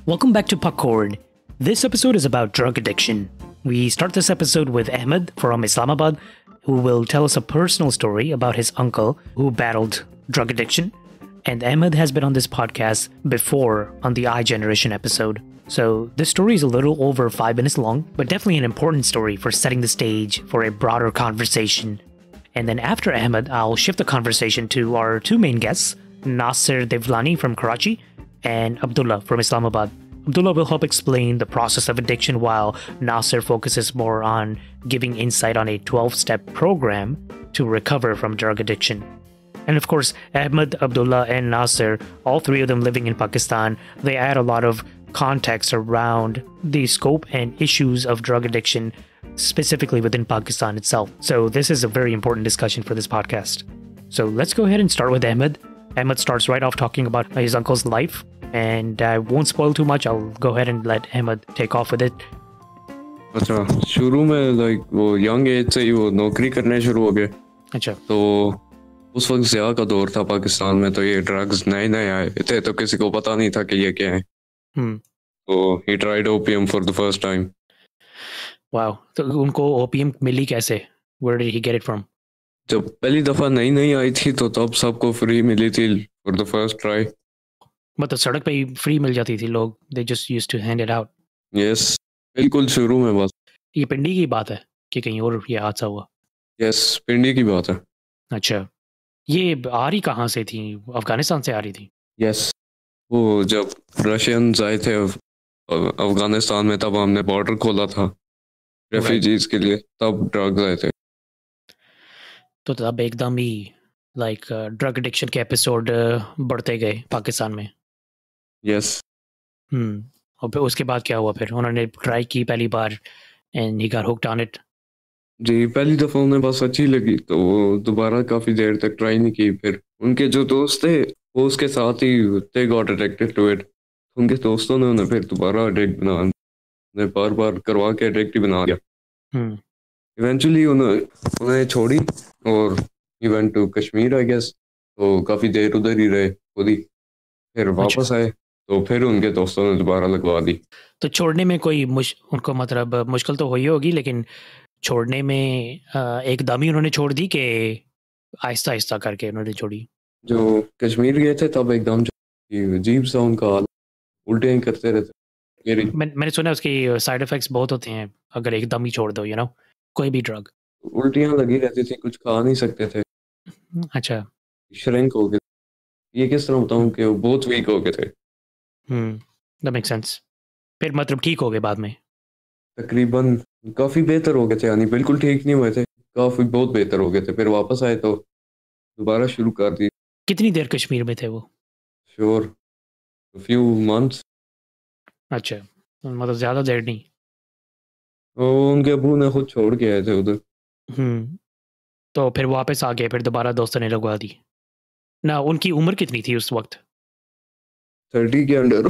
Welcome back to Puckcord. This episode is about drug addiction. We start this episode with Ahmed from Islamabad, who will tell us a personal story about his uncle who battled drug addiction. And Ahmed has been on this podcast before on the iGeneration episode. So this story is a little over 5 minutes long, but definitely an important story for setting the stage for a broader conversation. And then after Ahmed, I'll shift the conversation to our two main guests, Nasir from Karachi and Abdullah from Islamabad. Abdullah will help explain the process of addiction while Nasir focuses more on giving insight on a 12-step program to recover from drug addiction. And of course, Ahmed, Abdullah, and Nasir, all three of them living in Pakistan, they add a lot of context around the scope and issues of drug addiction, specifically within Pakistan itself. So this is a very important discussion for this podcast. So let's go ahead and start with Ahmed. Ahmed starts right off talking about his uncle's life, and I won't spoil too much. I'll go ahead and let Ahmed take off with it. अच्छा शुरू में like वो young age से ही वो नौकरी करने शुरू हो गए. अच्छा. तो उस वक्त ज़िया का दौर था पाकिस्तान में, तो ये ड्रग्स नए नए आए थे, तो किसी को पता नहीं था कि ये क्या है. तो he tried opium for the first time. Wow. तो उनको ओपियम मिली कैसे? Where did he get it from? जब पहली दफ़ा नई नई आई थी तो तब सबको फ्री मिली थी फॉर द फर्स्ट ट्राई. मतलब सड़क पे ही फ्री मिल जाती थी, लोग they just used to hand it out. Yes, बिल्कुल शुरू में बस. ये पिंडी की बात है कि कहीं और ये हादसा हुआ? यस, पिंडी की बात है. अच्छा. ये आ रही कहाँ से थी? अफगानिस्तान से आ रही थी? यस, वो जब रशियंस आए थे अफगानिस्तान में, तब हमने बॉर्डर खोला था रेफ्यूजीज के लिए, तब ड्रग्स आए थे. तो तब एकदम ही लाइक ड्रग एडिक्शन के एपिसोड बढ़ते गए पाकिस्तान में. यस. और फिर उसके बाद क्या हुआ? फिर उन्होंने ट्राई की पहली बार and he got hooked on it. जी, पहली दफ़ा उन्हें बस अच्छी लगी, तो वो दोबारा काफ़ी देर तक ट्राई नहीं की. फिर उनके जो दोस्त थे वो उसके साथ ही they got addicted to it. उनके दोस्तों ने उन्हें फिर दोबारा एडिक्ट उन्हें बार बार करवा के एडिक्ट ही बना दिया. इवेंचुअली उन्हें छोड़ी और he went to Kashmir I guess. तो काफ़ी देर उधर ही रहे खुद ही. फिर वापस आए तो फिर उनके दोस्तों ने दोबारा लगवा दी. तो छोड़ने में कोई उनको मतलब मुश्किल तो हुई होगी, लेकिन छोड़ने में एकदम ही उन्होंने छोड़ दी कि आहिस्ता आहिस्ता करके उन्होंने छोड़ी? जो कश्मीर गए थे तब एकदम अजीब सा उनका हाल, उल्टे ही करते रहते. मैंने सुना उसकी साइड इफेक्ट्स बहुत होते हैं अगर एकदम ही छोड़ दो, यू नो, कोई भी ड्रग. उल्टियाँ लगी रहती थी, कुछ खा नहीं सकते थे. अच्छा. श्रिंक हो गए. ये किस तरह बताऊं कि वो बहुत वीक हो गए थे. That makes sense. फिर मतलब ठीक हो गए बाद में? तकरीबन काफ़ी बेहतर हो गए थे, यानी बिल्कुल ठीक नहीं हुए थे, काफ़ी बहुत बेहतर हो गए थे. फिर वापस आए तो दोबारा शुरू कर दी. कितनी देर कश्मीर में थे वो? Sure few months. अच्छा, मतलब ज़्यादा देर नहीं. उनके अबू ने खुद छोड़ के आए थे उधर. तो फिर वापस आ गए, फिर दोबारा दोस्तों ने लगवा दी ना. उनकी उम्र कितनी थी उस वक्त? 30 के अंडर.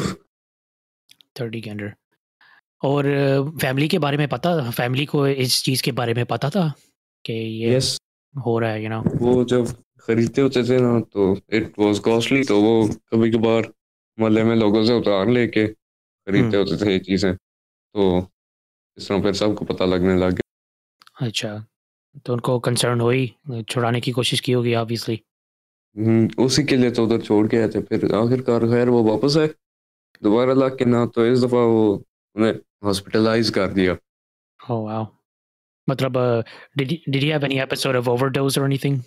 30 के अंडर. और फैमिली के बारे में पता, फैमिली को इस चीज़ के बारे में पता था कि ये यस हो रहा है, यू नो? वो जब खरीदते होते थे ना तो इट वाज कॉस्टली, तो वो कभी कभार मोहल्ले में लोगों से उधार लेके खरीदते होते थे ये चीज़ें. तो इस तरह फिर सबको पता लगने लग गया. अच्छा. तो उनको कंसर्न हुई, छुड़ाने की कोशिश की होगी ऑब्वियसली. उसी के लिए तो उधर छोड़ के आए थे. फिर आखिरकार खैर वो वापस आए दोबारा ला के ना, तो इस दफ़ा वो उन्हें हॉस्पिटलाइज कर दिया. Oh wow. मतलब did he have any episode of overdose और एनीथिंग?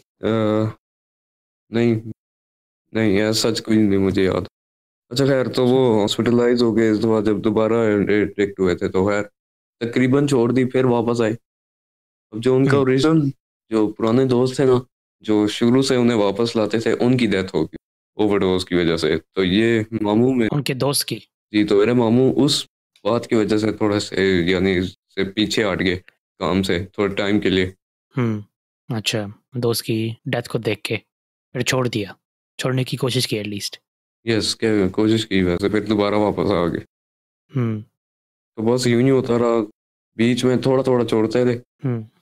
नहीं यार, सच कोई नहीं मुझे याद. अच्छा खैर, तो वो हॉस्पिटलाइज हो गए इस दफ़ा. जब दोबारा एडिक्ट हुए थे तो खैर तकरीबन छोड़ दी, फिर वापस आए. अब जो उनका ओरिजिनल जो पुराने दोस्त थे ना, जो शुरू से उन्हें वापस लाते थे, उनकी डेथ हो गई ओवरडोज की वजह से. तो ये मामू में उनके दोस्त की? जी. तो मेरे मामू उस बात की वजह से थोड़ा से यानी से पीछे हट गए काम से थोड़े टाइम के लिए. अच्छा. दोस्त की डेथ को देख के फिर छोड़ दिया, छोड़ने की कोशिश की एटलीस्ट? यस, कोशिश की, वैसे फिर दोबारा वापस आ गए. तो बस यूं ही होता रहा. बीच में थोड़ा थोड़ा छोड़ते थे,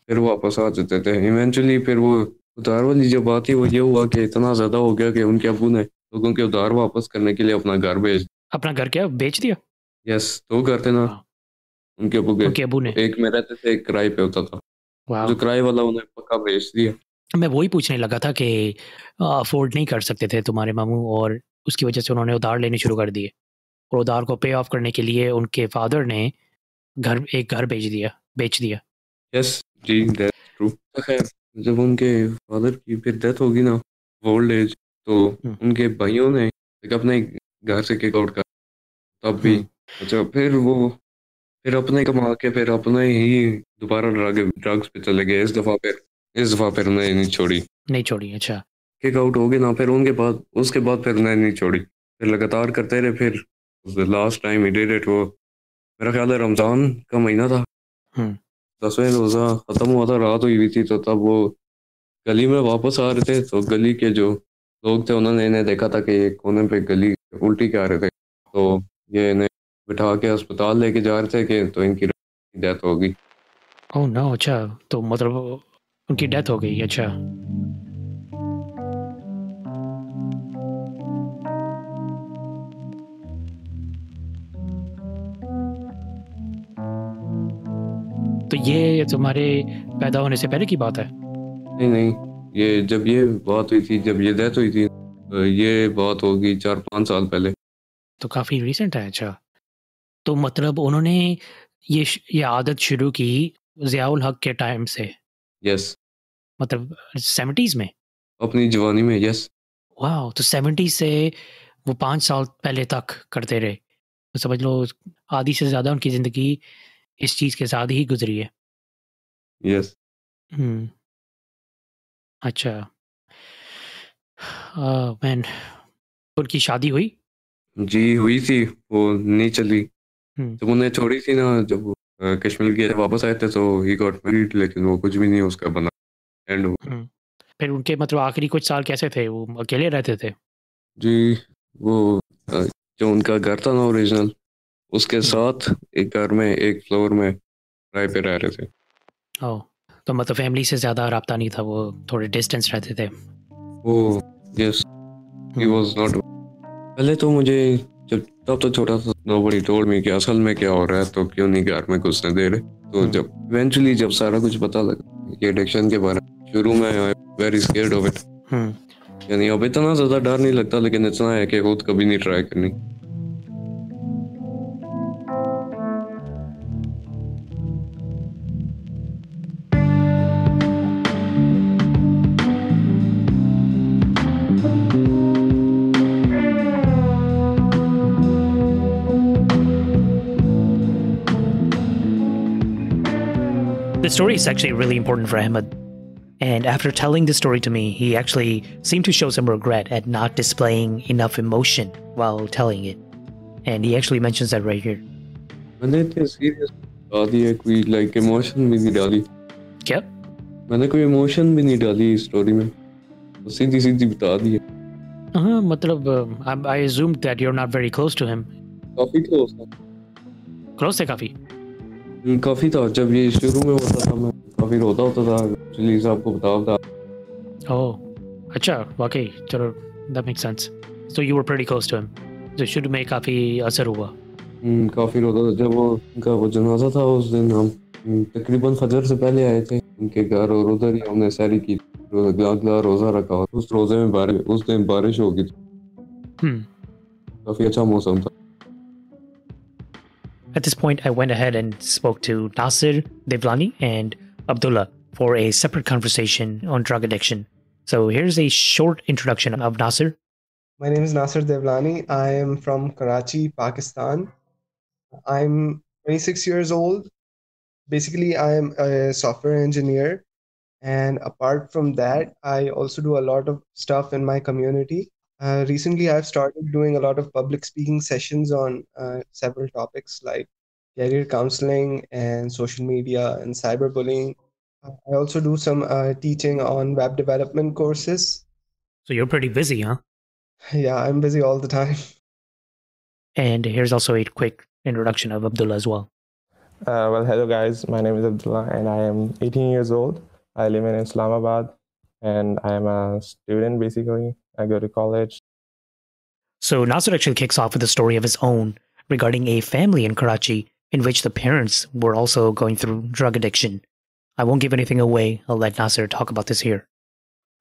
फिर वापस आ जाते थे. इवेंचुअली फिर वो उधार वाली जो बात थी वो ये हुआ कि इतना ज़्यादा हो गया कि उनके अबू ने लोगों के उधार वापस करने के लिए अपना घर बेच. अपना घर क्या बेच दिया? यस तो करते ना वाह, उनके अबू के। उनके अबू ने। तो एक में रहते थे, एक किराए पे होता था। जो वाह, किराए वाला उन्हें पक्का बेच दिया। मैं वही पूछने लगा था कि अफ़ोर्ड नहीं कर सकते थे तुम्हारे मामू और उसकी वजह से उन्होंने उधार लेने शुरू कर दिए और उधार को पे ऑफ करने के लिए उनके फादर ने एक घर बेच दिया। यस जी, दैट्स ट्रू। खैर, जब उनके फादर की फिर डेथ होगी ना, ओल्ड एज, तो हुँ, उनके भाइयों ने एक अपने घर से किक आउट कर, तब भी। हुँ। अच्छा, फिर वो फिर अपने कमा के फिर अपने ही दोबारा ड्रग्स पे चले गए। इस दफा फिर उन्हें नहीं छोड़ी। नहीं छोड़ी, अच्छा। किक आउट हो गए ना, फिर उसके बाद फिर उन्हें नहीं छोड़ी, फिर लगातार करते रहे। फिर last time he did it, वो मेरा ख्याल है रमजान का महीना था, हुँ, 10वें रोजा खत्म हुआ था, रात हुई हुई थी, तो तब वो गली में वापस आ रहे थे। तो गली के जो लोग थे उन्होंने इन्हें देखा था कि ये कोने पे गली उल्टी के आ रहे थे, तो ये इन्हें बिठा के अस्पताल लेके जा रहे थे कि तो इनकी डेथ हो गई। Oh no! अच्छा, तो मतलब उनकी डेथ हो गई, अच्छा। तो ये तुम्हारे पैदा होने से पहले की बात है? नहीं नहीं, जब ये डेथ हुई थी, ये बात होगी 4-5 साल पहले। तो काफ़ी रीसेंट है, अच्छा। तो मतलब उन्होंने ये आदत शुरू की ज़िया उल हक के टाइम से, यस, मतलब 70s में? अपनी जवानी में, यस। वॉव! तो 70 से वो 5 साल पहले तक करते रहे। तो समझ लो आधी से ज़्यादा उनकी ज़िंदगी इस चीज़ के साथ ही गुज़री है। यस हुँ, अच्छा। मैन उनकी शादी हुई? जी, हुई थी, वो नहीं चली। हुँ, जब उन्हें छोड़ी थी ना, जब वो कश्मीर गए वापस आए थे, तो ही गॉट मैरिड, लेकिन वो कुछ भी नहीं उसका बना, एंड हो गया। हुँ। फिर उनके मतलब आखिरी कुछ साल कैसे थे? वो अकेले रहते थे? जी, वो अ, जो उनका घर था ना ओरिजिनल, उसके हुँ, साथ एक घर में एक फ्लोर में किराए पे रह रहे थे। ओह! तो मतलब फैमिली से ज़्यादा राब्ता नहीं था, वो थोड़े डिस्टेंस रहते थे। वो yes, he hmm, was not. पहले तो मुझे, जब तब तो छोटा था, नोबडी टोल्ड मी कि असल में क्या हो रहा है, तो क्यों नहीं घर में घुसने दे रहे। तो हुँ, जब इवेंचुअली जब सारा कुछ पता लगा ये एडिक्शन के बारे में, शुरू में I very scared of it. हुँ। यानी अब इतना ज़्यादा डर नहीं लगता, लेकिन इतना है कि खुद कभी नहीं ट्राई करनी। The story is actually really important for Ahmed. And after telling the story to me, he actually seemed to show some regret at not displaying enough emotion while telling it. And he actually mentions that right here. मैंने इतने serious बता दिया, कोई like emotion भी नहीं डाली। Yep. मैंने कोई इमोशन भी नहीं डाली इस स्टोरी में, तो सीधी सीधी बता दी है। मतलब I assumed that you're not very close to him. काफी क्लोज था। Close थे काफी? काफी था, जब ये शुरू में होता था मैं काफी रोता होता था, एक्चुअली आपको बता। Oh, अच्छा, वाकई, चलो, that makes sense. So you were pretty close to him. तो शुरू में काफी असर हुआ. काफी रोता था। जब वो उनका वो जनाजा था, उस दिन हम तकरीबन फजर से पहले आए थे उनके घर, और उधर ही हमने सैरी की। अगला रोजा रखा, और उस रोजे में बारिश, उस दिन बारिश हो गई थी। Hmm. काफी अच्छा मौसम था। At this point, I went ahead and spoke to Nasir, Devlani, and Abdullah for a separate conversation on drug addiction. So here's a short introduction of Nasir. My name is Nasir Devlani. I am from Karachi, Pakistan. I'm 26 years old. Basically, I am a software engineer. And apart from that, I also do a lot of stuff in my community. Recently, I've started doing a lot of public speaking sessions on several topics like career counseling and social media and cyberbullying. I also do some teaching on web development courses. So you're pretty busy, huh? Yeah, I'm busy all the time. And here's also a quick introduction of Abdullah as well. Hello guys. My name is Abdullah and I am 18 years old. I live in Islamabad and I am a student basically. I go to college. So Nasir actually kicks off with a story of his own regarding a family in Karachi in which the parents were also going through drug addiction. I won't give anything away. I'll let Nasir talk about this here.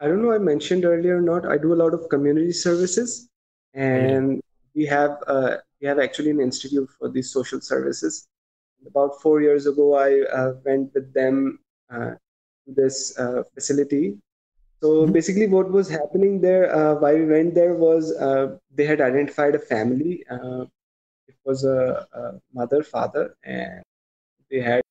I don't know, I mentioned earlier or not, I do a lot of community services, Oh, you do? and we have actually an institute for these social services. About 4 years ago, I went with them to this facility. So Mhm. basically, what was happening there, why we went there was they had identified a family. It was a mother, father, and they had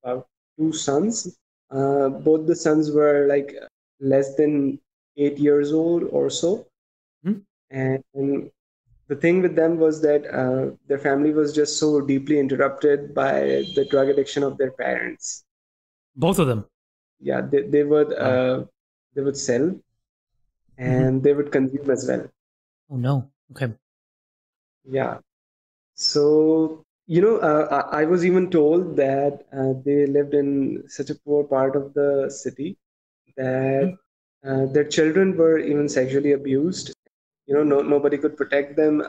about two sons. Both the sons were like less than 8 years old or so. Mhm. And the thing with them was that their family was just so deeply interrupted by the drug addiction of their parents. Both of them. Yeah, Wow. they would sell Mhm. and they would consume as well. Oh, no. Okay. Yeah. So, I was even told that they lived in such a poor part of the city that Mhm. their children were even sexually abused. Nobody could protect them.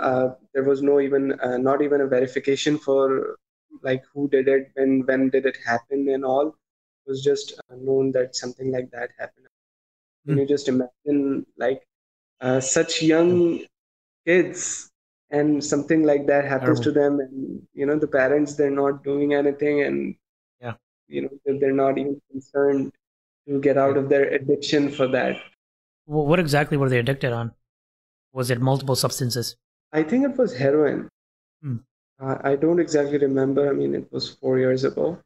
There was no even not even a verification for like who did it, when did it happen, and all. It was just known that something like that happened. Can Mhm. you just imagine, like such Yeah. young kids, and something like that happens to Terrible. them, and the parents, they're not doing anything, and Yeah. they're not even concerned to get out Okay. of their addiction for that. Well, what exactly were they addicted on? Was it multiple substances? I think it was heroin. Hmm. I don't exactly remember. I mean, it was 4 years ago.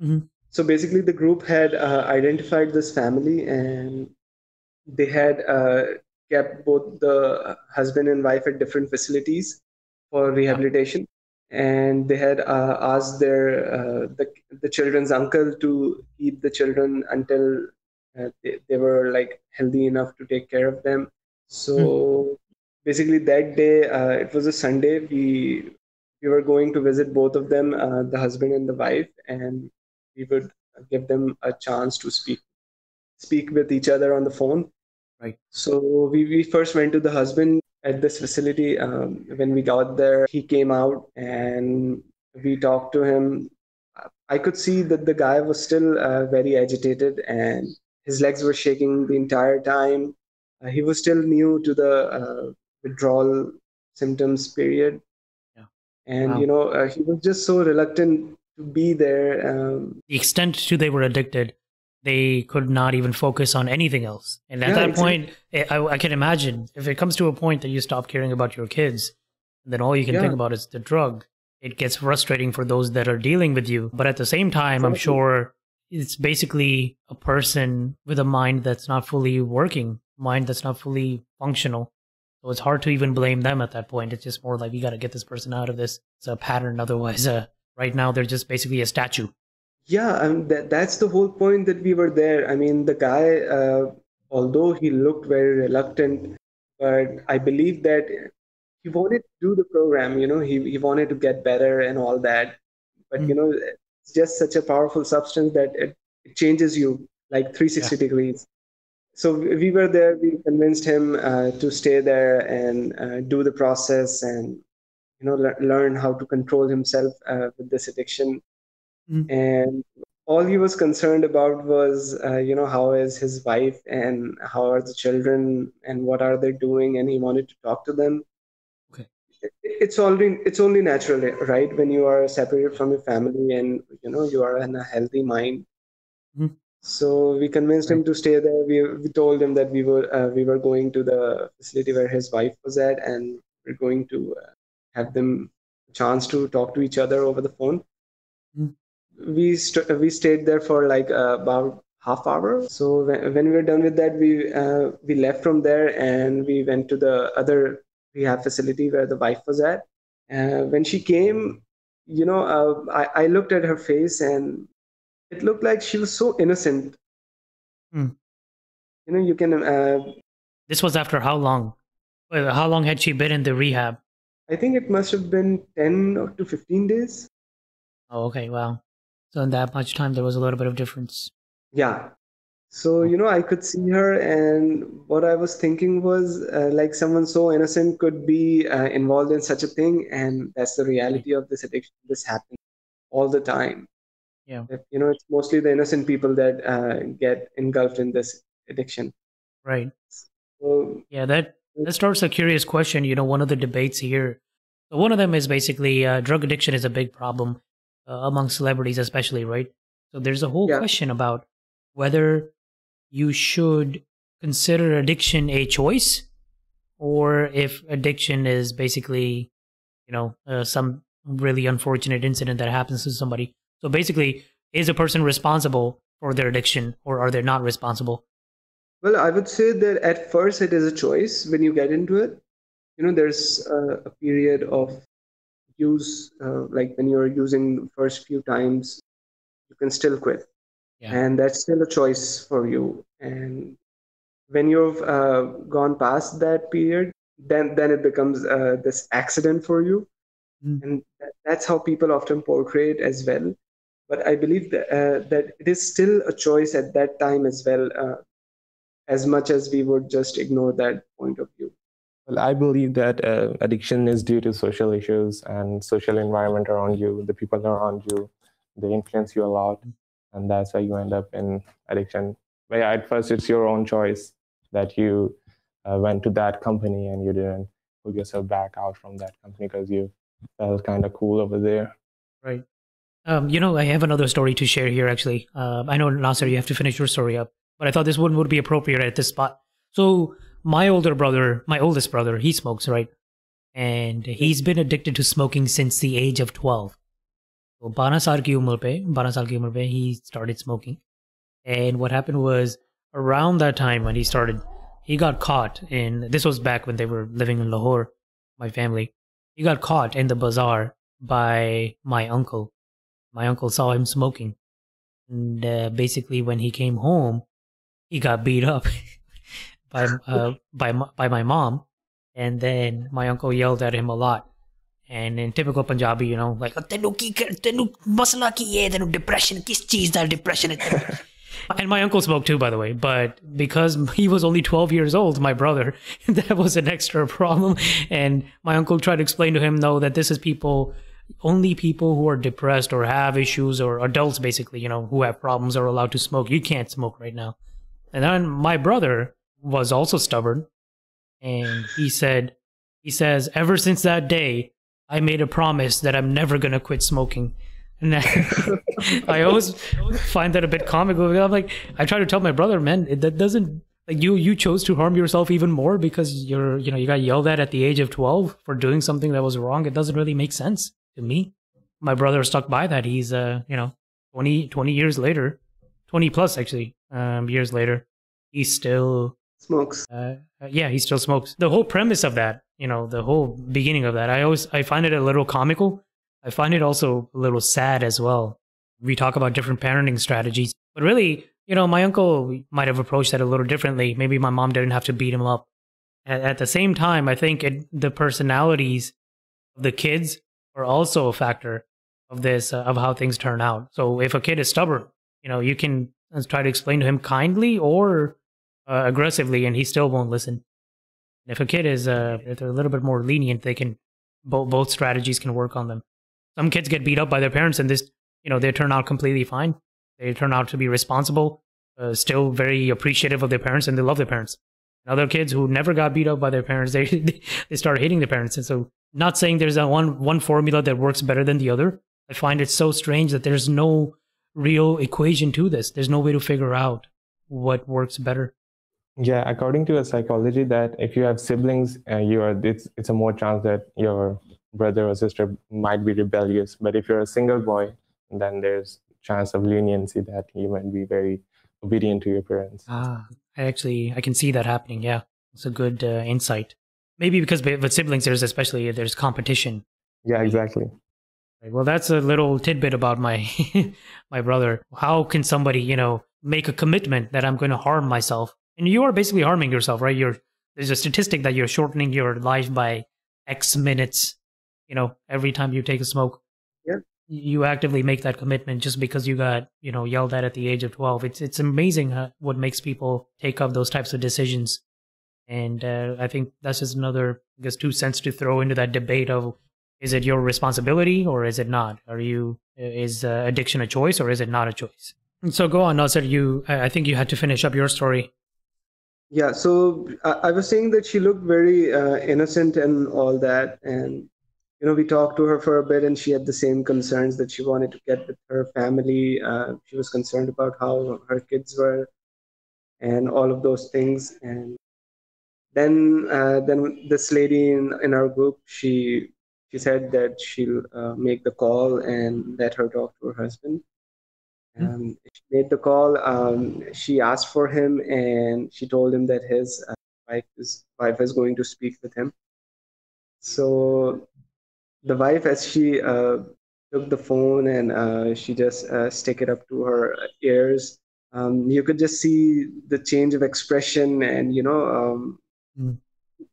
Mhm. So basically, the group had identified this family, and they had kept both the husband and wife at different facilities for Yeah. rehabilitation, and they had asked the children's uncle to keep the children until they were like healthy enough to take care of them. Mhm. So basically, that day, it was a Sunday. We were going to visit both of them, the husband and the wife, and we would give them a chance to speak with each other on the phone. Right. So we first went to the husband at this facility. When we got there, he came out and we talked to him. I could see that the guy was still very agitated and his legs were shaking the entire time. He was still new to the withdrawal symptoms period. Yeah. And, Wow. he was just so reluctant to be there. The extent to they were addicted, they could not even focus on anything else. And at Yeah, that point, exactly. I can imagine if it comes to a point that you stop caring about your kids, then all you can think Yeah, about is the drug. It gets frustrating for those that are dealing with you. But at the same time, I'm exactly. sure it's basically a person with a mind that's not fully working, mind that's not fully functional. So it's hard to even blame them at that point. It's just more like you got to get this person out of this. It's a pattern. Otherwise, right now they're just basically a statue. Yeah, that's the whole point that we were there. I mean, the guy, although he looked very reluctant, but I believe that he wanted to do the program, he wanted to get better and all that. But, Mm, it's just such a powerful substance that it changes you like yeah. 360 degrees. So we were there, we convinced him to stay there and do the process and, learn how to control himself with this addiction. Mm, And all he was concerned about was how is his wife and how are the children and what are they doing, and he wanted to talk to them. okay. It's only natural, right, when you are separated from your family and you are in a healthy mind. Mm, So we convinced him right. to stay there. We told him that we were going to the facility where his wife was at, and we're going to have them a chance to talk to each other over the phone. Mm, We stayed there for like about half hour. So when we were done with that, we left from there and we went to the other rehab facility where the wife was at. When she came, I looked at her face and it looked like she was so innocent. mm. You can. This was after how long? How long had she been in the rehab? I think it must have been 10 to 15 days. Oh, okay. Wow. So in that much time, there was a little bit of difference. Yeah. So, I could see her, and what I was thinking was like someone so innocent could be involved in such a thing, and that's the Right. reality of this addiction. This happens all the time. Yeah. It's mostly the innocent people that get engulfed in this addiction. Right. So, Yeah, that starts a curious question. One of the debates here, one of them is basically drug addiction is a big problem among celebrities, especially, right? So there's a whole yeah, question about whether you should consider addiction a choice, or if addiction is basically, some really unfortunate incident that happens to somebody. So basically, is a person responsible for their addiction, or are they not responsible? well, I would say that at first it is a choice when you get into it. There's a period of use, like when you're using the first few times, you can still quit, Yeah. and that's still a choice for you. And when you've gone past that period, then it becomes this accident for you, Mm. and that's how people often portray it as well. But I believe that it is still a choice at that time as well, as much as we would just ignore that point of view. Well, I believe that addiction is due to social issues and social environment around you. The people around you, they influence you a lot, and that's why you end up in addiction. But yeah, at first, it's your own choice that you went to that company and you didn't put yourself back out from that company because you felt kind of cool over there. Right. I have another story to share here, actually. I know, Nasir, you have to finish your story up, but I thought this one would be appropriate at this spot. So, my oldest brother, he smokes, right? And he's been addicted to smoking since the age of 12. So, 12 साल की उम्र पे, he started smoking. And what happened was, around that time when he started, he got caught this was back when they were living in Lahore, my family. He got caught in the bazaar by my uncle. My uncle saw him smoking. And basically, when he came home, he got beat up by my mom. And then my uncle yelled at him a lot. And in typical Punjabi, like, "Tenu masla ki hai, tenu depression, kis cheez da depression hai?" And my uncle smoked too, by the way. But because he was only 12 years old, my brother, that was an extra problem. And my uncle tried to explain to him, no, that this is only people who are depressed or have issues, or adults basically, who have problems, are allowed to smoke. You can't smoke right now. And then my brother was also stubborn. And he says, ever since that day, I made a promise that I'm never going to quit smoking. And I always find that a bit comical. I'm like, I try to tell my brother, man, that doesn't, like, you chose to harm yourself even more because you got yelled at the age of 12 for doing something that was wrong. It doesn't really make sense to me. My brother stuck by that. He's 20 years later, 20 plus actually, years later, he still Smokes. he still smokes. The whole premise of that, the whole beginning of that, I find it a little comical. I find it also a little sad as well. We talk about different parenting strategies, but really, my uncle might have approached that a little differently. Maybe my mom didn't have to beat him up. At the same time, I think the personalities of the kids are also a factor of this, of how things turn out. So if a kid is stubborn, you can try to explain to him kindly or aggressively, and he still won't listen. If a kid is, if they're a little bit more lenient, they can, both strategies can work on them. Some kids get beat up by their parents, and they turn out completely fine. They turn out to be responsible, still very appreciative of their parents, and they love their parents. And other kids who never got beat up by their parents, they start hating their parents. And so, not saying there's a one formula that works better than the other. I find it so strange that there's no real equation to this. There's no way to figure out what works better. Yeah, according to a psychology, that if you have siblings, it's a more chance that your brother or sister might be rebellious. But if you're a single boy, then there's chance of leniency that you might be very obedient to your parents. I can see that happening. Yeah, it's a good insight. Maybe because with siblings, there's competition. Yeah, exactly. Well, that's a little tidbit about my my brother. How can somebody, make a commitment that I'm going to harm myself? And you are basically harming yourself, right? There's a statistic that you're shortening your life by X minutes, every time you take a smoke. Yeah. you actively make that commitment just because you got, yelled at the age of 12. It's amazing what makes people take up those types of decisions. And I think that's just another, I guess, 2 cents to throw into that debate of, is it your responsibility or is it not? Is addiction a choice or is it not a choice? And so go on, Nasir. I think you had to finish up your story. Yeah, so I was saying that she looked very innocent and all that, and we talked to her for a bit, and she had the same concerns that she wanted to get with her family. She was concerned about how her kids were, and all of those things. And then this lady in our group, she said that she'll make the call and let her talk to her husband. She made the call. She asked for him, and she told him that his wife is going to speak with him. So the wife, as she took the phone and she just stick it up to her ears, you could just see the change of expression, and you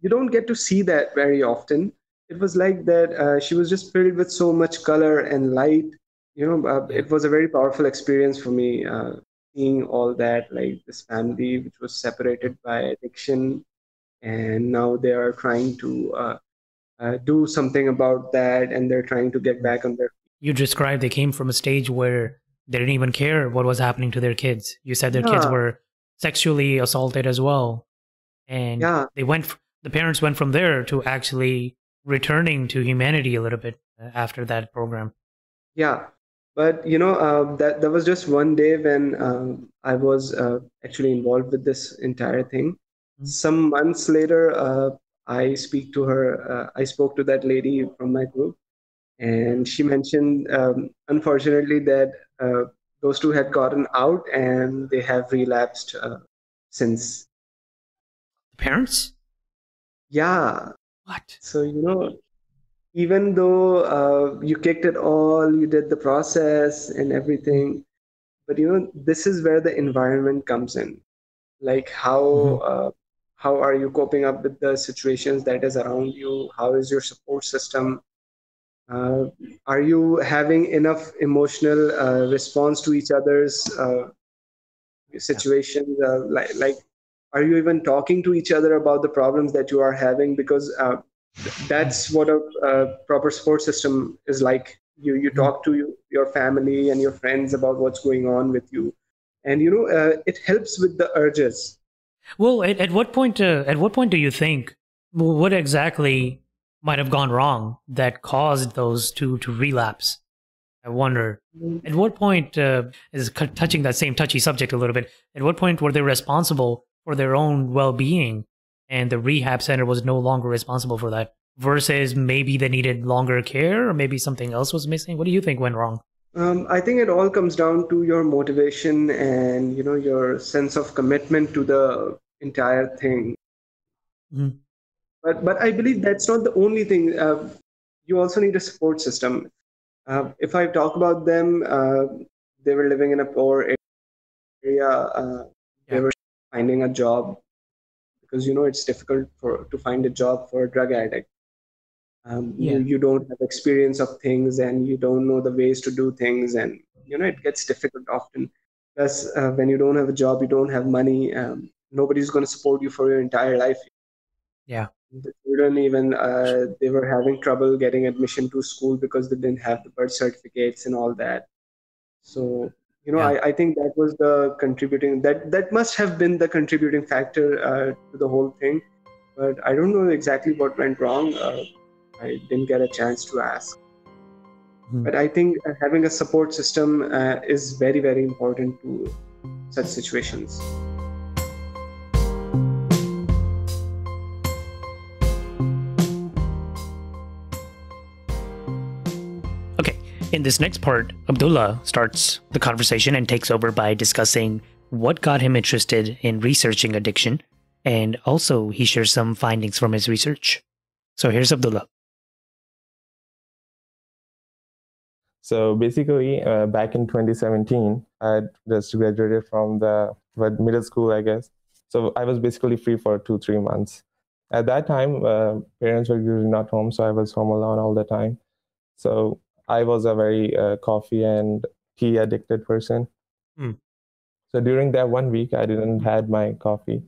don't get to see that very often. It was like that. She was just filled with so much color and light. It was a very powerful experience for me, seeing all that, like this family which was separated by addiction, and now they are trying to do something about that, and they're trying to get back on their feet. You described they came from a stage where they didn't even care what was happening to their kids. You said their kids were sexually assaulted as well. And the parents went from there to actually returning to humanity a little bit after that program. Yeah. But that was just one day when I was actually involved with this entire thing. Some months later, I spoke to that lady from my group, and she mentioned, unfortunately, that those two had gotten out and they have relapsed since. Parents? Yeah. What? So even though you kicked it all, you did the process and everything, but this is where the environment comes in. Like how are you coping up with the situations that is around you? How is your support system? Are you having enough emotional response to each other's situations? Like, are you even talking to each other about the problems that you are having? Because that's what a proper support system is like. You talk to your family and your friends about what's going on with you, and it helps with the urges. Well, at what point do you think, what exactly might have gone wrong that caused those two to relapse? I wonder. At what point, is touching that same touchy subject a little bit, at what point were they responsible for their own well-being and the rehab center was no longer responsible for that? Versus maybe they needed longer care or maybe something else was missing? What do you think went wrong? I think it all comes down to your motivation and your sense of commitment to the entire thing. Mm-hmm. But I believe that's not the only thing. You also need a support system. If I talk about them, they were living in a poor area. They were finding a job because it's difficult to find a job for a drug addict. You don't have experience of things, and you don't know the ways to do things, and it gets difficult often. Plus, when you don't have a job, you don't have money. Nobody's going to support you for your entire life. Yeah. The children even they were having trouble getting admission to school because they didn't have the birth certificates and all that. So I think that was the contributing that must have been the contributing factor to the whole thing. But I don't know exactly what went wrong. I didn't get a chance to ask. But I think having a support system is very, very important to such situations. Okay, in this next part, Abdullah starts the conversation and takes over by discussing what got him interested in researching addiction, and also he shares some findings from his research. So here's Abdullah. So basically, back in 2017, I just graduated from the middle school, I guess. So I was basically free for 2-3 months. At that time, parents were usually not home, so I was home alone all the time. So I was a very coffee and tea addicted person. Mm. So during that 1 week, I didn't had my coffee.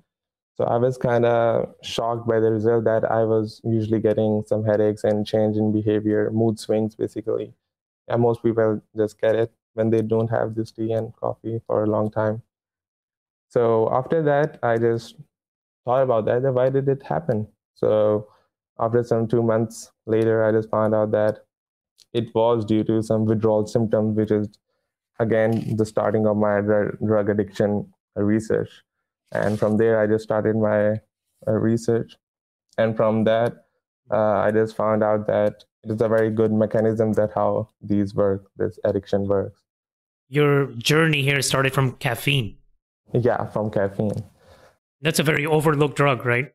So I was kind of shocked by the result that I was usually getting some headaches and change in behavior, mood swings, basically. And most people just get it when they don't have this tea and coffee for a long time. So after that, I just thought about that. Why did it happen? So after some 2 months later, I just found out that it was due to some withdrawal symptom, which is again the starting of my drug addiction research. And from there, I just started my research. And from that, I just found out that it is a very good mechanism that how these work, this addiction works. Your journey here started from caffeine. Yeah, from caffeine. That's a very overlooked drug, right?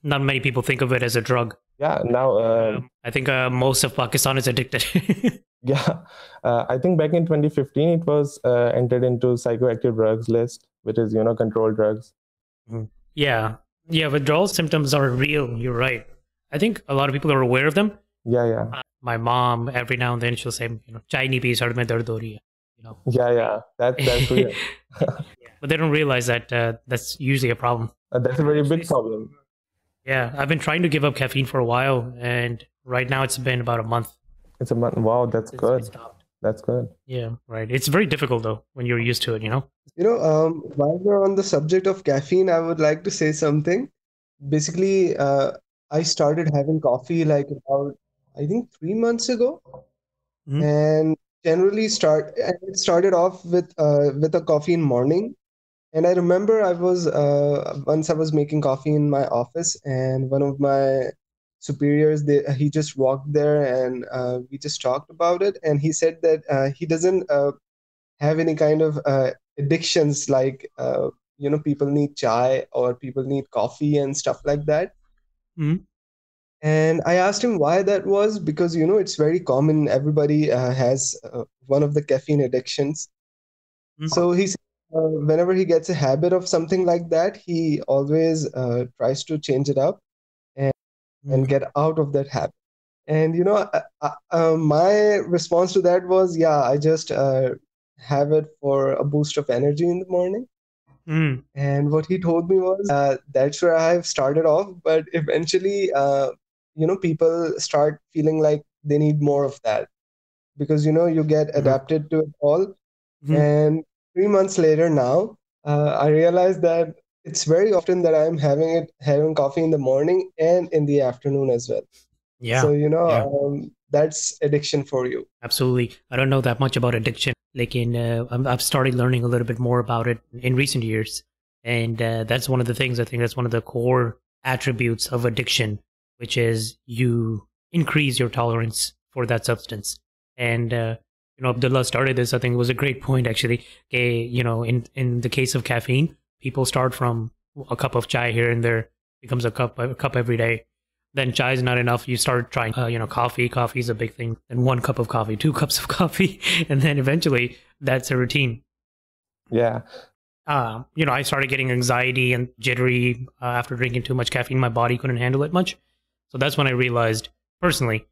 Not many people think of it as a drug. Yeah, now I think most of Pakistan is addicted. yeah, I think back in 2015 it was entered into psychoactive drugs list, which is controlled drugs. Yeah, withdrawal symptoms are real. You're right. I think a lot of people are aware of them. Yeah. My mom, every now and then, she'll say, chai nahi pi, sar mein dard ho rahi hai. Yeah, that's real. But they don't realize that that's usually a problem. That's a very big problem. Yeah, I've been trying to give up caffeine for a while, and right now it's been about a month. It's a month. Wow, that's good. That's good. Yeah, right. It's very difficult though when you're used to it, While we're on the subject of caffeine, I would like to say something. Basically, I started having coffee like about, I think, 3 months ago, and it started off with a coffee in morning. And I remember once I was making coffee in my office, and one of my superiors, he just walked there, and we just talked about it. And he said that he doesn't have any kind of addictions like people need chai or people need coffee and stuff like that. And I asked him why that was, because it's very common. Everybody has one of the caffeine addictions. So he said whenever he gets a habit of something like that, he always tries to change it up and get out of that habit. And my response to that was, yeah, I just have it for a boost of energy in the morning. And what he told me was that's where I've started off, but eventually people start feeling like they need more of that, because you get adapted to it all. And 3 months later now, I realized that it's very often that I'm having coffee in the morning and in the afternoon as well. Yeah. So that's addiction for you. Absolutely. I don't know that much about addiction. I've started learning a little bit more about it in recent years. And that's one of the things, I think that's one of the core attributes of addiction, which is you increase your tolerance for that substance. And, Abdullah started this. I think it was a great point, actually. In the case of caffeine, people start from a cup of chai here and there, becomes a cup every day. Then chai is not enough. You start trying, coffee. Coffee is a big thing. Then 1 cup of coffee, 2 cups of coffee. And then eventually that's a routine. Yeah. I started getting anxiety and jittery after drinking too much caffeine. My body couldn't handle it much. So that's when I realized personally,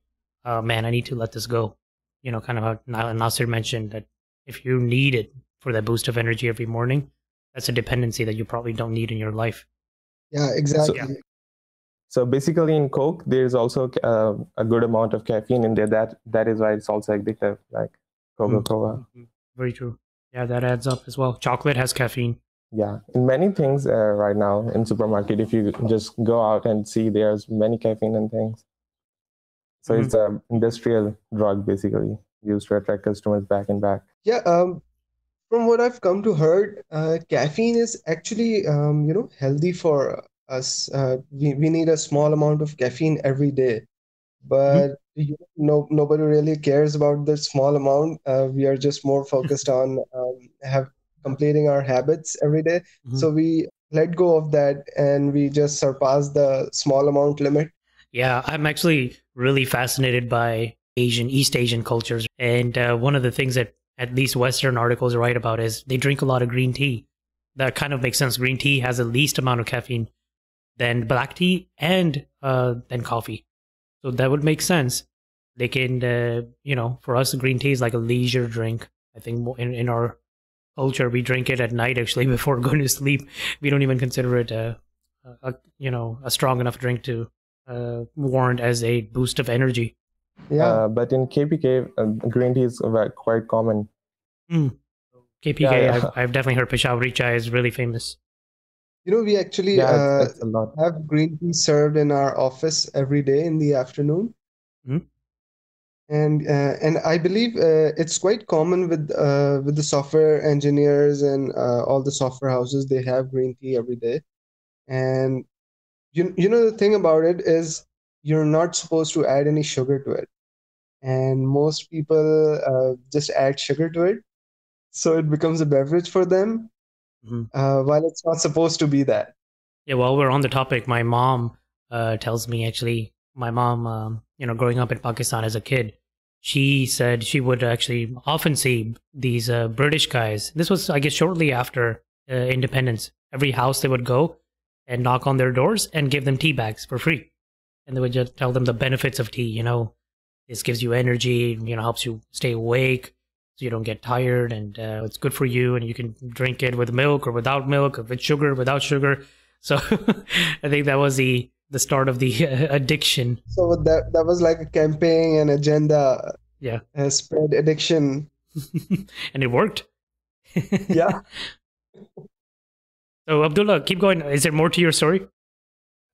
man, I need to let this go. Kind of how Nasir mentioned that if you need it for that boost of energy every morning, that's a dependency that you probably don't need in your life. Yeah, exactly. So basically in Coke, there's also a good amount of caffeine in there. That is why it's also addictive, like Coca-Cola. Very true. Yeah, that adds up as well. Chocolate has caffeine. Yeah, in many things right now in supermarket, if you just go out and see, there's many caffeine in things. So it's an industrial drug, basically, used to attract customers back and back. Yeah, from what I've come to heard, caffeine is actually, healthy for us. We need a small amount of caffeine every day, but nobody really cares about the small amount. We are just more focused on completing our habits every day. So we let go of that and we just surpass the small amount limit. Yeah, I'm actually really fascinated by East Asian cultures. And one of the things that at least Western articles write about is they drink a lot of green tea. That kind of makes sense. Green tea has the least amount of caffeine than black tea and than coffee. So that would make sense. They can, for us, green tea is like a leisure drink. I think in our culture, we drink it at night actually before going to sleep. We don't even consider it a strong enough drink to warrant as a boost of energy. Yeah. But in KPK, green tea is quite common. KPK, Yeah. I've definitely heard Peshawari chai is really famous. We actually it's a lot. have green tea served in our office every day in the afternoon. And I believe it's quite common with the software engineers and all the software houses. They have green tea every day. And the thing about it is you're not supposed to add any sugar to it. And most people just add sugar to it, so it becomes a beverage for them, while it's not supposed to be that. Yeah, while we're on the topic, my mom tells me, actually, my mom, growing up in Pakistan as a kid, she said she would actually often see these British guys. This was, I guess, shortly after independence. Every house they would go and knock on their doors and give them tea bags for free. And they would just tell them the benefits of tea. This gives you energy, helps you stay awake so you don't get tired, and it's good for you, and you can drink it with milk or without milk, or with sugar, without sugar. So I think that was the start of the addiction. So that was like a campaign and agenda. Yeah. Spread addiction. And it worked. Yeah. So Abdullah, keep going. Is there more to your story?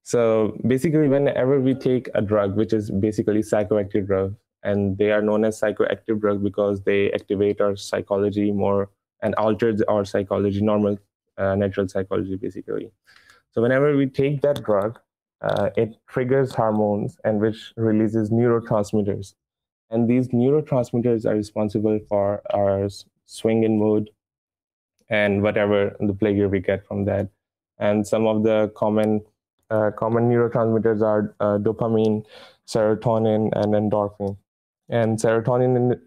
So basically, whenever we take a drug, which is basically psychoactive drug, and they are known as psychoactive drug because they activate our psychology more and alter our psychology, normal, natural psychology, basically. So whenever we take that drug, it triggers hormones and which releases neurotransmitters. And these neurotransmitters are responsible for our swing in mood and whatever the pleasure we get from that. And some of the common neurotransmitters are dopamine, serotonin, and endorphin. And serotonin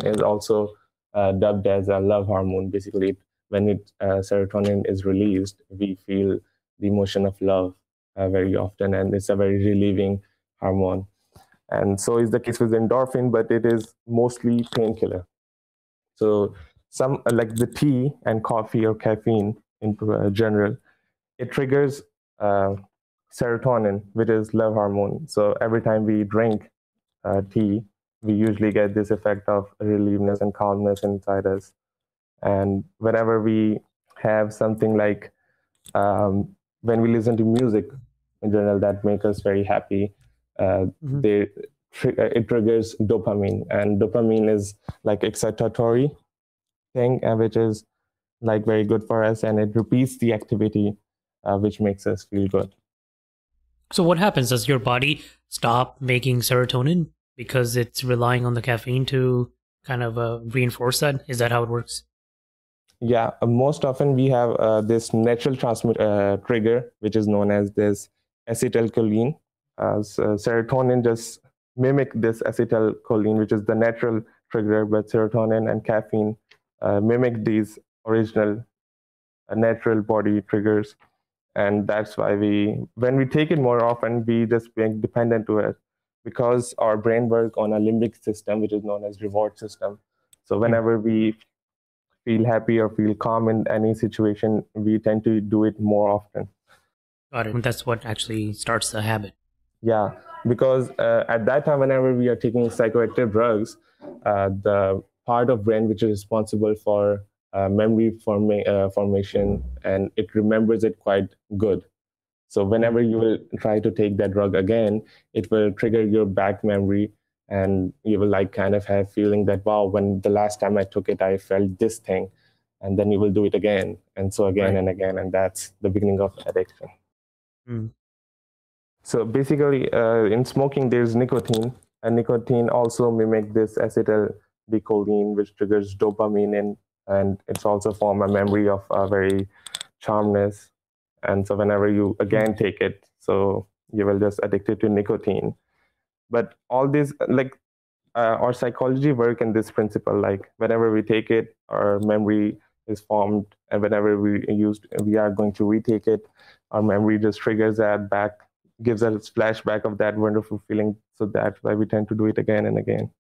is also dubbed as a love hormone. Basically, when serotonin is released, we feel the emotion of love very often, and it's a very relieving hormone. And so is the case with endorphin, but it is mostly painkiller. So some like the tea and coffee or caffeine in general, it triggers serotonin, which is love hormone. So every time we drink tea, we usually get this effect of relievedness and calmness inside us. And whenever we have something like when we listen to music in general that make us very happy, it triggers dopamine, and dopamine is like excitatory thing, which is like very good for us, and it repeats the activity, which makes us feel good. So what happens? Does your body stop making serotonin because it's relying on the caffeine to kind of reinforce that? Is that how it works? Yeah, most often we have this natural trigger, which is known as this acetylcholine. So serotonin just mimic this acetylcholine, which is the natural trigger, but serotonin and caffeine mimic these original natural body triggers. And that's why when we take it more often, we just being dependent to it, because our brain works on a limbic system, which is known as reward system. So whenever we feel happy or feel calm in any situation, we tend to do it more often. Got it. And that's what actually starts the habit. Yeah, because at that time, whenever we are taking psychoactive drugs, the part of brain which is responsible for memory formation, and it remembers it quite good. So whenever you will try to take that drug again, it will trigger your back memory, and you will like kind of have feeling that, wow, when the last time I took it, I felt this thing, and then you will do it again, and so again and again, and that's the beginning of addiction. So basically, in smoking, there's nicotine, and nicotine also mimic this acetylcholine, which triggers dopamine, and it's also form a memory of a very charmness. And so whenever you again take it, so you will just addicted to nicotine. But all this, like our psychology work in this principle, like whenever we take it, our memory is formed, and whenever we are going to retake it, our memory just triggers that back gives us flashback of that wonderful feeling. So that's why we tend to do it again and again.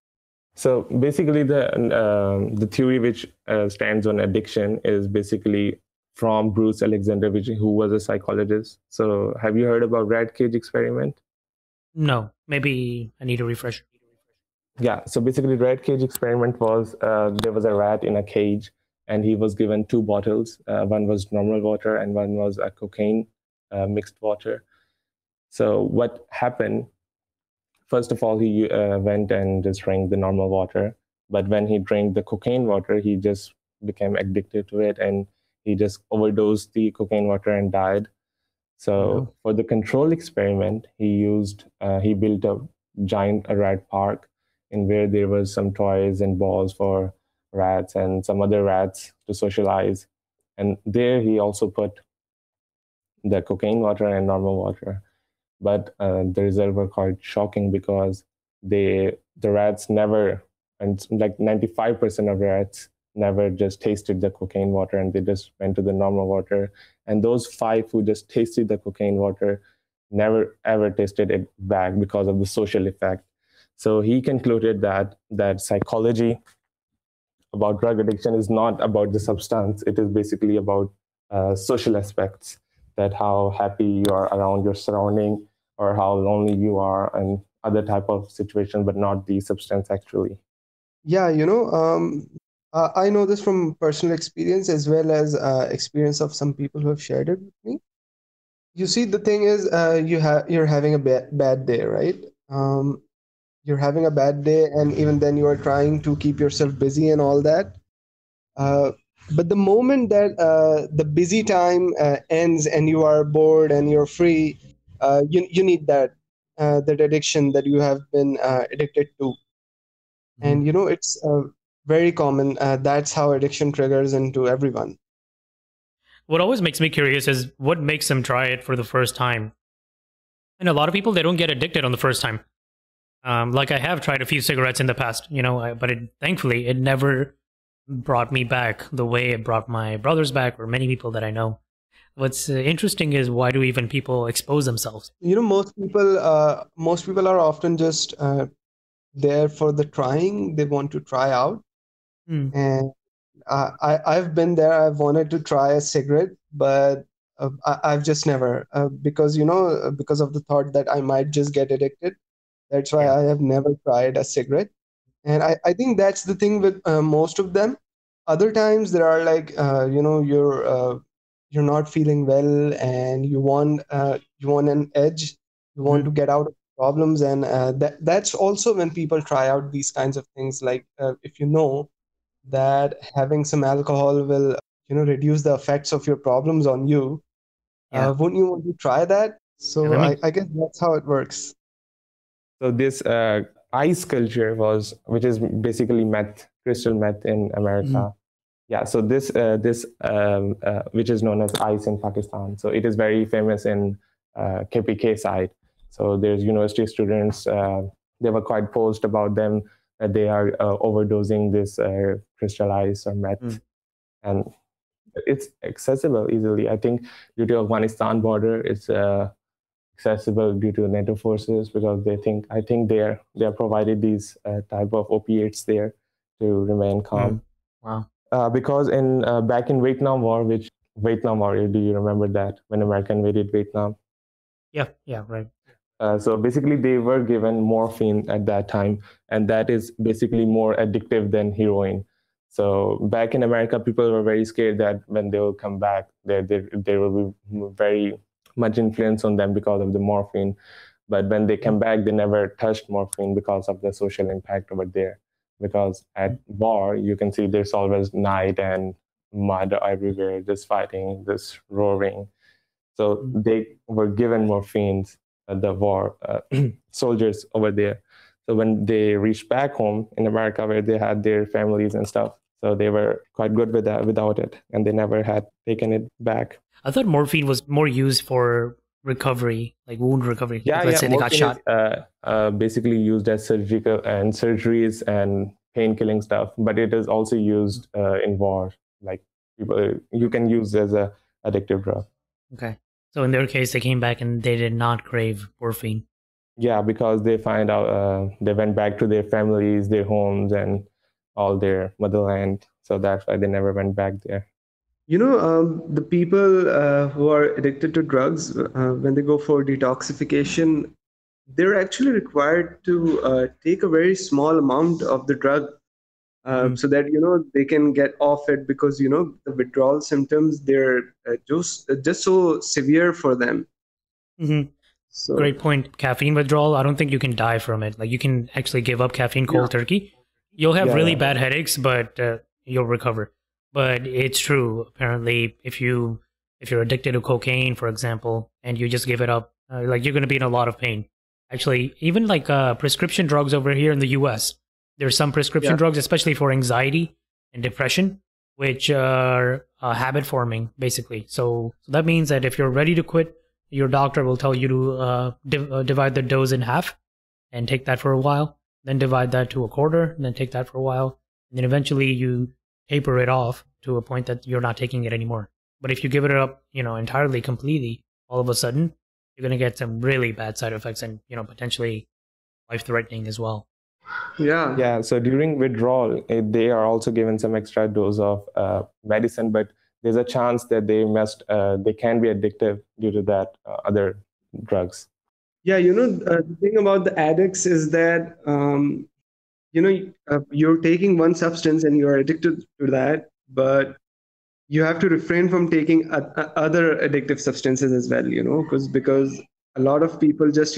So basically, the theory which stands on addiction is basically from Bruce Alexander, who was a psychologist. So have you heard about rat cage experiment? No, maybe I need a refresher. Yeah. So basically, rat cage experiment was there was a rat in a cage, and he was given two bottles. One was normal water, and one was a cocaine mixed water. So what happened? First of all, he went and just drank the normal water. But when he drank the cocaine water, he just became addicted to it, and he just overdosed the cocaine water and died. So for the control experiment, he built a giant rat park in where there was some toys and balls for rats and some other rats to socialize. And there he also put the cocaine water and normal water. But the results were quite shocking because the rats never, and like 95% of rats never just tasted the cocaine water, and they just went to the normal water. And those 5 who just tasted the cocaine water never ever tasted it back because of the social effect. So he concluded that psychology about drug addiction is not about the substance. It is basically about social aspects, that how happy you are around your surrounding or how lonely you are and other type of situation, but not the substance actually. Yeah, I know this from personal experience as well as experience of some people who have shared it with me. You see, the thing is, you're having a bad day, right? You're having a bad day, and even then you are trying to keep yourself busy and all that. But the moment that the busy time ends and you are bored and you're free, you need that addiction that you have been addicted to. And it's very common. That's how addiction triggers into everyone. What always makes me curious is what makes them try it for the first time. And a lot of people, they don't get addicted on the first time. Like I have tried a few cigarettes in the past, but thankfully it never brought me back the way it brought my brothers back or many people that I know. What's interesting is, why do even people expose themselves? Most people are often just there for the trying. They want to try out. And I've been there. I've wanted to try a cigarette, but I've just never, because because of the thought that I might just get addicted. That's why I have never tried a cigarette. And I think that's the thing with most of them. Other times there are like you're not feeling well and you want an edge. You want to get out of problems, and that's also when people try out these kinds of things. Like if you know that having some alcohol will reduce the effects of your problems on you, wouldn't you want to try that? So I guess that's how it works. So this ice culture which is basically meth, crystal meth in America. Yeah, so this which is known as ice in Pakistan. So it is very famous in KPK side. So there's university students, they were quite posed about them, that they are overdosing this crystal ice or meth. And it's accessible easily. I think due to Afghanistan border, it's accessible due to NATO forces, because I think they are provided these type of opiates there to remain calm. Wow. Because back in Vietnam War, do you remember that, when America invaded Vietnam? Yeah, right. So basically, they were given morphine at that time, and that is basically more addictive than heroin. So back in America, people were very scared that when they will come back, there will be very much influence on them because of the morphine. But when they come back, they never touched morphine because of the social impact over there. Because at war, you can see there's always night and mud everywhere, just fighting, just roaring. So they were given morphines, the war soldiers over there. So when they reached back home in America, where they had their families and stuff, so they were quite good with that without it, and they never had taken it back. I thought morphine was more used for recovery, like wound recovery. Yeah, let's say they got shot. Is, basically used as surgical and surgeries and pain killing stuff, but it is also used in war. Like you can use as a addictive drug. Okay. So in their case, they came back and they did not crave morphine. Yeah, because they find out they went back to their families, their homes, and all their motherland. So that's why they never went back there. The people who are addicted to drugs, when they go for detoxification, they're actually required to take a very small amount of the drug so that they can get off it, because the withdrawal symptoms, they're just so severe for them. Mm-hmm. So great point. Caffeine withdrawal, I don't think you can die from it. Like, you can actually give up caffeine cold turkey. You'll have really bad headaches, but you'll recover. But it's true. Apparently, if you're addicted to cocaine, for example, and you just give it up, like, you're going to be in a lot of pain. Actually, even like prescription drugs over here in the US, there's some prescription drugs, especially for anxiety and depression, which are habit forming, basically. So that means that if you're ready to quit, your doctor will tell you to divide the dose in half and take that for a while, then divide that to a quarter, and then take that for a while, and then eventually you taper it off to a point that you're not taking it anymore. But if you give it up, entirely, completely, all of a sudden, you're going to get some really bad side effects and, potentially life-threatening as well. Yeah. So during withdrawal, they are also given some extra dose of medicine, but there's a chance that they can be addictive due to that other drugs. Yeah, the thing about the addicts is that you're taking one substance and you're addicted to that, but you have to refrain from taking other addictive substances as well, because a lot of people just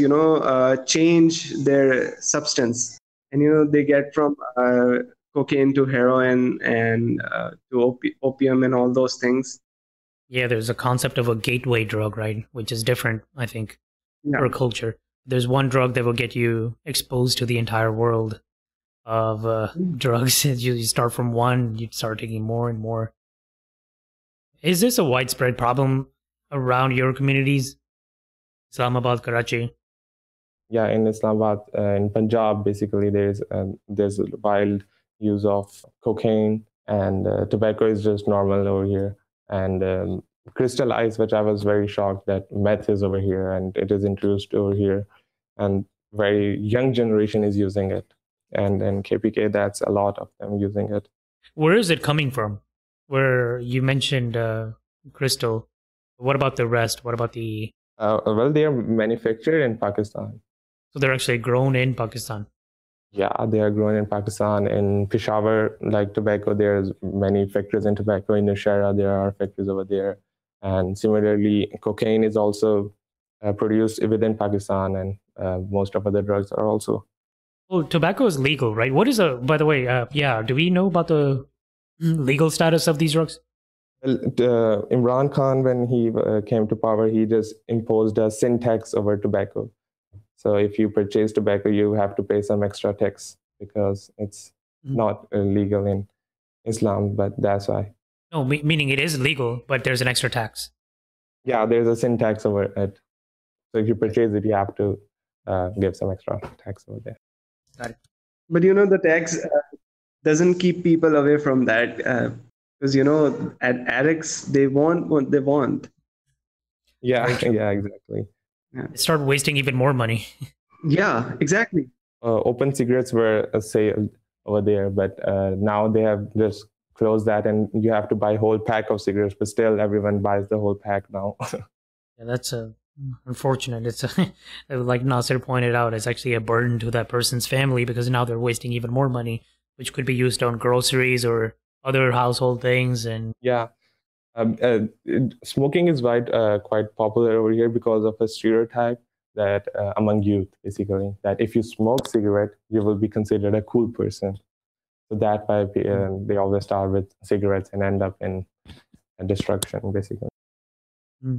change their substance, and they get from cocaine to heroin and to opium and all those things. Yeah, there's a concept of a gateway drug, right? Which is different, I think, for culture. There's one drug that will get you exposed to the entire world of drugs. You start from one, you start taking more and more. Is this a widespread problem around your communities? Islamabad, Karachi? Yeah, in Islamabad, in Punjab, basically, there's wild use of cocaine, and tobacco is just normal over here. And crystal ice, which I was very shocked that meth is over here and it is introduced over here, and very young generation is using it. And in KPK, that's a lot of them using it. Where is it coming from? Where you mentioned crystal, what about the rest? What about the... Well, they are manufactured in Pakistan. So they're actually grown in Pakistan? Yeah, they are grown in Pakistan. In Peshawar, like tobacco, there's many factories in tobacco. In Nashara, there are factories over there. And similarly, cocaine is also produced within Pakistan, and most of other drugs are also. Well, tobacco is legal, right? What is by the way, do we know about the legal status of these drugs? Well, Imran Khan, when he came to power, he just imposed a sin tax over tobacco. So if you purchase tobacco, you have to pay some extra tax because it's not legal in Islam, but that's why. No, meaning it is legal, but there's an extra tax. Yeah, there's a sin tax over it. So if you purchase it, you have to give some extra tax over there. Got it. But the tax doesn't keep people away from that, because addicts, they want what they want. Yeah, yeah, exactly. They start wasting even more money. Yeah, exactly. Open cigarettes were a sale over there, but now they have just closed that, and you have to buy a whole pack of cigarettes, but still everyone buys the whole pack now. Yeah, that's unfortunate. It's like Nasir pointed out, it's actually a burden to that person's family because now they're wasting even more money, which could be used on groceries or other household things. And yeah, smoking is quite popular over here because of a stereotype that among youth, basically, that if you smoke cigarette, you will be considered a cool person. So that why they always start with cigarettes and end up in destruction, basically.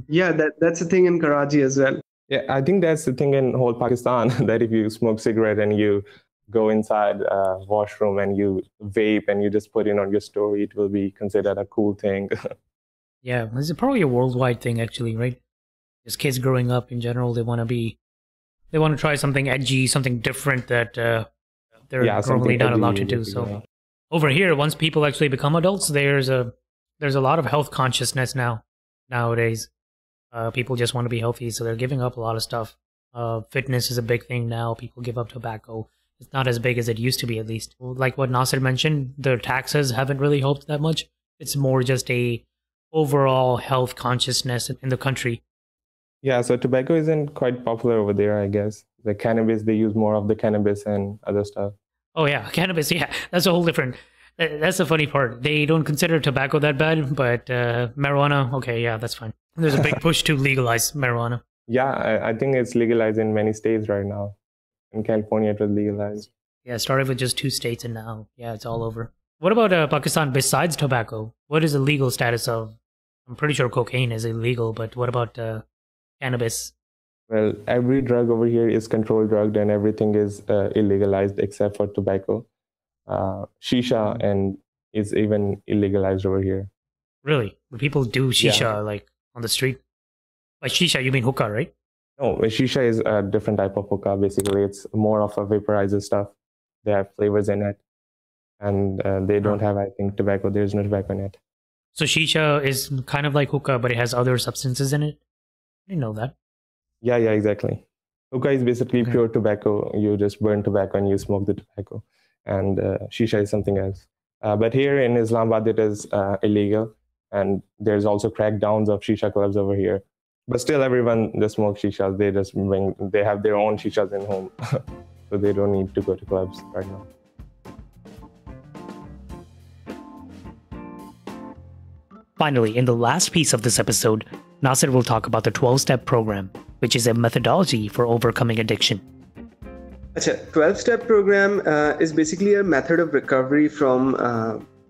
Yeah, that's the thing in Karachi as well. Yeah, I think that's the thing in whole Pakistan, that if you smoke cigarette and you go inside a washroom and you vape and you just put it on your story, it will be considered a cool thing. Yeah, it's probably a worldwide thing, actually, right? Just kids growing up in general, they want to try something edgy, something different that they're normally not allowed to do. So over here, once people actually become adults, there's a lot of health consciousness nowadays. People just want to be healthy, so they're giving up a lot of stuff. Fitness is a big thing now. People give up tobacco. It's not as big as it used to be, at least. Like what Nasir mentioned, the taxes haven't really helped that much. It's more just a overall health consciousness in the country. Yeah, so tobacco isn't quite popular over there, I guess. The cannabis, they use more of the cannabis and other stuff. Oh yeah, cannabis. Yeah, that's a whole different. That's the funny part. They don't consider tobacco that bad, but marijuana. Okay, yeah, that's fine. There's a big push to legalize marijuana. Yeah, I think it's legalized in many states right now. In California, it was legalized. Yeah, it started with just 2 states, and now, yeah, it's all over. What about Pakistan besides tobacco? What is the legal status of? I'm pretty sure cocaine is illegal, but what about cannabis? Well, every drug over here is controlled drug, and everything is illegalized except for tobacco. Shisha and is even illegalized over here. Really? But people do shisha like on the street? By shisha, you mean hookah, right? No, shisha is a different type of hookah. Basically, it's more of a vaporizer stuff. They have flavors in it, and they don't have, I think, tobacco. There's no tobacco in it. So shisha is kind of like hookah, but it has other substances in it? I didn't know that. Yeah, exactly. Hookah is basically pure tobacco. You just burn tobacco and you smoke the tobacco. And shisha is something else. But here in Islamabad, it is illegal. And there's also crackdowns of shisha clubs over here. But still, everyone just smokes shishas. They have their own shishas in home. So they don't need to go to clubs right now. Finally, in the last piece of this episode, Nasir will talk about the 12-step program, which is a methodology for overcoming addiction. Achha, 12-step program is basically a method of recovery from,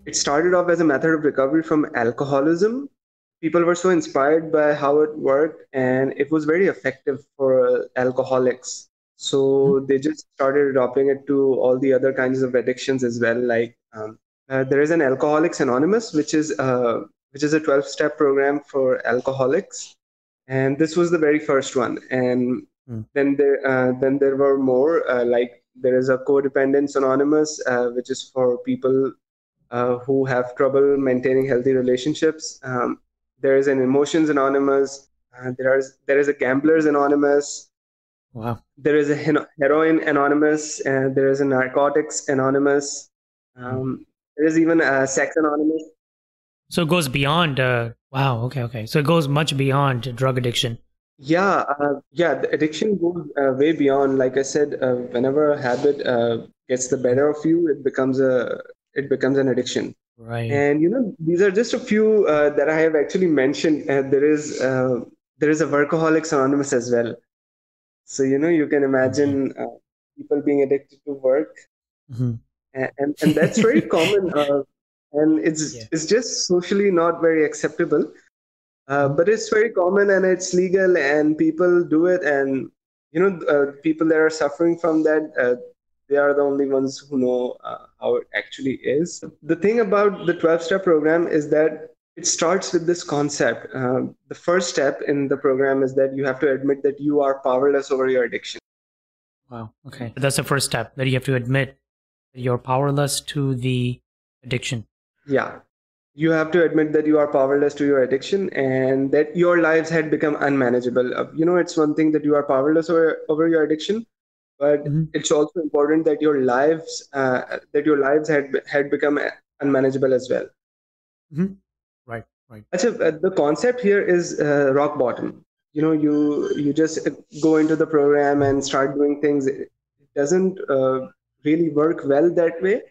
it started off as a method of recovery from alcoholism. People were so inspired by how it worked, and it was very effective for alcoholics. So they just started adopting it to all the other kinds of addictions as well. Like there is an Alcoholics Anonymous, which is a 12-step program for alcoholics. And this was the very first one. And then there were more, like there is a Codependence Anonymous, which is for people who have trouble maintaining healthy relationships. There is an Emotions Anonymous. There is a Gamblers Anonymous. Wow. There is a Heroin Anonymous, and there is a Narcotics Anonymous. There is even a Sex Anonymous. So it goes beyond. Wow. Okay. So it goes much beyond drug addiction. Yeah. The addiction goes way beyond. Like I said, whenever a habit gets the better of you, it becomes an addiction. Right. And these are just a few that I have actually mentioned. There is a Workaholics Anonymous as well. So you can imagine people being addicted to work, and that's very common. And it's just socially not very acceptable, but it's very common and it's legal and people do it. And people that are suffering from that, they are the only ones who know how it actually is. The thing about the 12-step program is that it starts with this concept. The first step in the program is that you have to admit that you are powerless over your addiction. Wow. Okay. That's the first step, that you have to admit that you're powerless to the addiction. Yeah. You have to admit that you are powerless to your addiction and that your lives had become unmanageable. It's one thing that you are powerless over your addiction, but it's also important that your lives had become unmanageable as well. Right. Achha, the concept here is rock bottom. You just go into the program and start doing things. It doesn't really work well that way.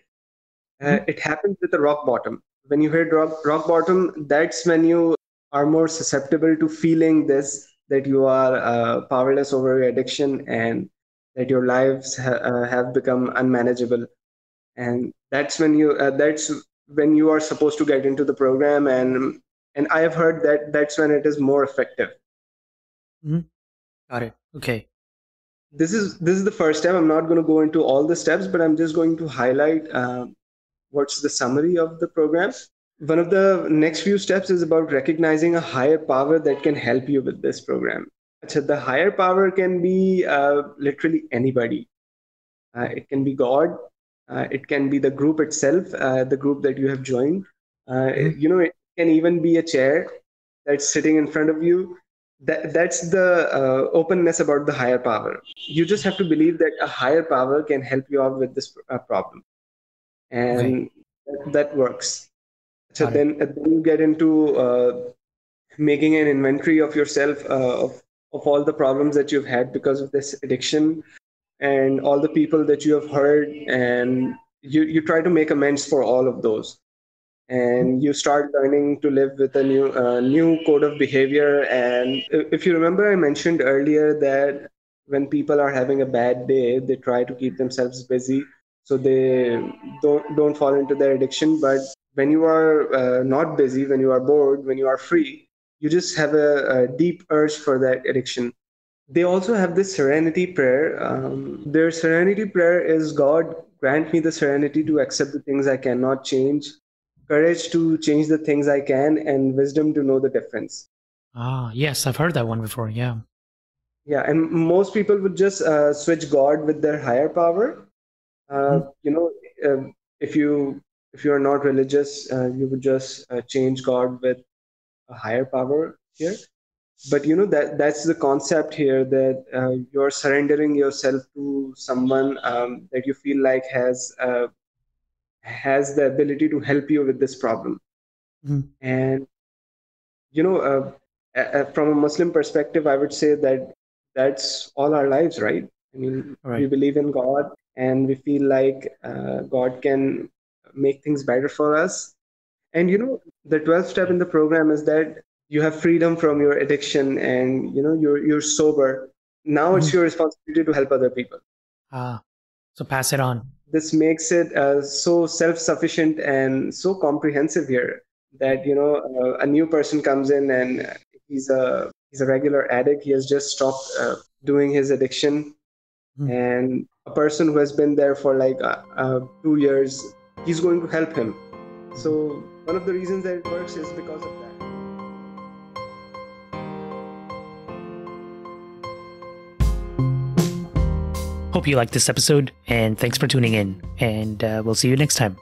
It happens with the rock bottom. When you hit rock bottom, that's when you are more susceptible to feeling this, that you are powerless over your addiction and that your lives have become unmanageable. And that's when you are supposed to get into the program. And I have heard that that's when it is more effective. Got it. Okay. This is the first step. I'm not going to go into all the steps, but I'm just going to highlight what's the summary of the program. One of the next few steps is about recognizing a higher power that can help you with this program. So the higher power can be literally anybody. It can be God. It can be the group itself, the group that you have joined. It can even be a chair that's sitting in front of you. that's the openness about the higher power. You just have to believe that a higher power can help you out with this problem, Okay. and that works. So Got it. then you get into making an inventory of yourself, of all the problems that you've had because of this addiction, and all the people that you have hurt, and you try to make amends for all of those, and you start learning to live with a new code of behavior. And if you remember, I mentioned earlier that when people are having a bad day, they try to keep themselves busy so they don't fall into their addiction. But when you are not busy, when you are bored, when you are free, you just have a deep urge for that addiction. They also have this serenity prayer. Their serenity prayer is, God, grant me the serenity to accept the things I cannot change, courage to change the things I can, and wisdom to know the difference. Ah, yes, I've heard that one before. Yeah. Yeah, and most people would just switch God with their higher power. Mhm. Uh, if you are not religious, you would just change God with a higher power here. But that's the concept here, that you're surrendering yourself to someone that you feel like has the ability to help you with this problem. Mhm. And you know from a Muslim perspective, I would say that that's all our lives, right? I mean, All we right. believe in God, and we feel like God can make things better for us. And the 12th step in the program is that you have freedom from your addiction, and you're sober. Now it's Mhm. your responsibility to help other people. Ah, so pass it on. This makes it so self-sufficient and so comprehensive here, that a new person comes in, and he's a regular addict. He has just stopped doing his addiction, Mhm. and a person who has been there for like 2 years, he's going to help him. So one of the reasons that it works is because of that. Hope you liked this episode, and thanks for tuning in. And we'll see you next time.